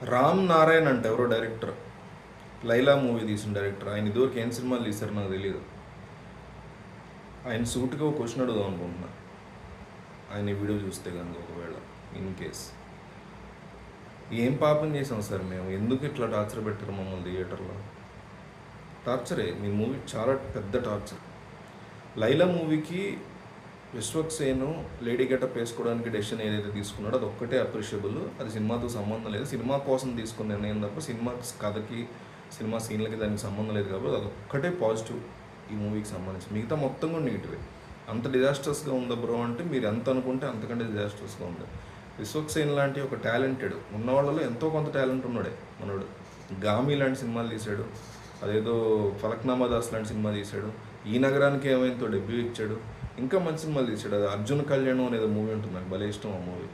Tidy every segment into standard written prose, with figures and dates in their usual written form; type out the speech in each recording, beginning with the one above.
రామ్ నారాయణ్ అంటే ఎవరో director, Laila movie తీసిన డైరెక్టర్. ఆయన ఇదివరకు ఏం సినిమాలు తీశారు నాకు తెలియదు. ఆయన సూట్గా ఒక క్వశ్చన్ అడుగుదాం అనుకుంటున్నా, ఆయన ఈ వీడియో చూస్తే కనుక ఒకవేళ ఇన్ కేస్. ఏం పాపం చేసాం సార్ మేము? ఎందుకు ఇట్లా టార్చర్ పెట్టారు మమ్మల్ని థియేటర్లో? టార్చరే, మీ మూవీ చాలా పెద్ద టార్చర్. లైలా మూవీకి విశ్వక్సేను లేడీ గెటప్ వేసుకోవడానికి డెసిషన్ ఏదైతే తీసుకున్నాడో అది ఒక్కటే అప్రిషియబుల్. అది సినిమాతో సంబంధం లేదు, సినిమా కోసం తీసుకున్న నిర్ణయం తప్ప సినిమా కథకి సినిమా సీన్లకి దానికి సంబంధం లేదు. కాబట్టి అది ఒక్కటే పాజిటివ్ ఈ మూవీకి సంబంధించి. మిగతా మొత్తం కూడా నెగిటివే. అంత డిజాస్టర్స్గా ఉందా బ్రో అంటే మీరు ఎంత అనుకుంటే అంతకంటే డిజాస్టర్స్గా ఉంది. విశ్వక్సేన్ లాంటి ఒక టాలెంటెడ్ ఉన్న వాళ్ళలో ఎంతో కొంత టాలెంట్ ఉన్నాడే మనోడు. గామి లాంటి సినిమాలు తీశాడు, అదేదో ఫలక్నామా దాస్ లాంటి సినిమా తీశాడు, ఈ నగరానికి ఏమైందో డెబ్యూ ఇచ్చాడు, ఇంకా మంచి సినిమాలు తీసాడు. అది అర్జున్ కళ్యాణం అనేది మూవీ ఉంటుంది, నాకు భలే ఇష్టం ఆ మూవీ.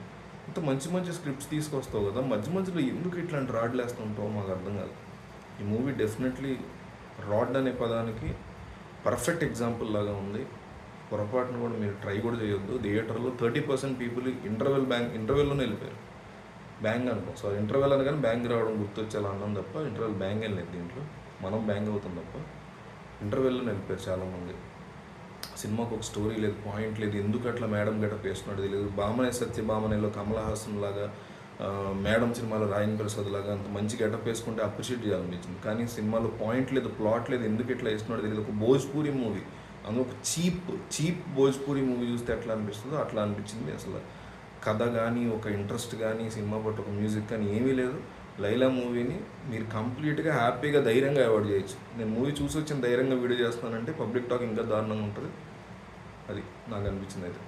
ఇంత మంచి మంచి స్క్రిప్ట్స్ తీసుకొస్తావు కదా, మధ్య మధ్యలో ఎందుకు ఇట్లాంటి రాడ్లు వేస్తుంటావు మాకు అర్థం కాదు. ఈ మూవీ డెఫినెట్లీ రాడ్ అనే పదానికి పర్ఫెక్ట్ ఎగ్జాంపుల్ లాగా ఉంది. పొరపాటును కూడా మీరు ట్రై కూడా చేయొద్దు. థియేటర్లో 30% పీపుల్ ఇంటర్వెల్లోనే వెళ్ళిపోయారు. బ్యాంగ్ అనుకో, సారీ ఇంటర్వెల్ అనగానే బ్యాంగ్ రావడం గుర్తొచ్చేలా అన్నాం తప్ప ఇంటర్వెల్ బ్యాంగ్ ఏం లేదు దీంట్లో. మనం బ్యాంగ్ అవుతాం తప్ప ఇంటర్వెల్లోనే వెళ్ళిపోయారు చాలామంది. సినిమాకు ఒక స్టోరీ లేదు, పాయింట్ లేదు, ఎందుకు అట్లా మేడం గెటప్ వేస్తున్నాడు తెలియదు. బామనే సత్యభామనేలో కమల్ హాసన్ లాగా, మేడం సినిమాలో రాయన్ ప్రసాద్ లాగా అంత మంచి గెటప్ వేసుకుంటే అప్రిషియేట్ చేయాలనిపించింది. కానీ సినిమాలో పాయింట్ లేదు, ప్లాట్ లేదు, ఎందుకు ఇట్లా వేస్తున్నాడు తెలియదు. ఒక భోజ్పూరి మూవీ, అందులో ఒక చీప్ భోజ్పూరి మూవీ చూస్తే ఎట్లా అనిపిస్తుందో అట్లా అనిపించింది. అసలు కథ కానీ ఒక ఇంట్రెస్ట్ కానీ సినిమా పట్టు ఒక మ్యూజిక్ కానీ ఏమీ లేదు. లైలా మూవీని మీరు కంప్లీట్గా హ్యాపీగా ధైర్యంగా అవాయిడ్ చేయొచ్చు. నేను మూవీ చూసి వచ్చిన ధైర్యంగా వీడియో చేస్తానంటే పబ్లిక్ టాక్ ఇంకా దారుణంగా ఉంటుంది. అది నాకు అనిపించింది అయితే.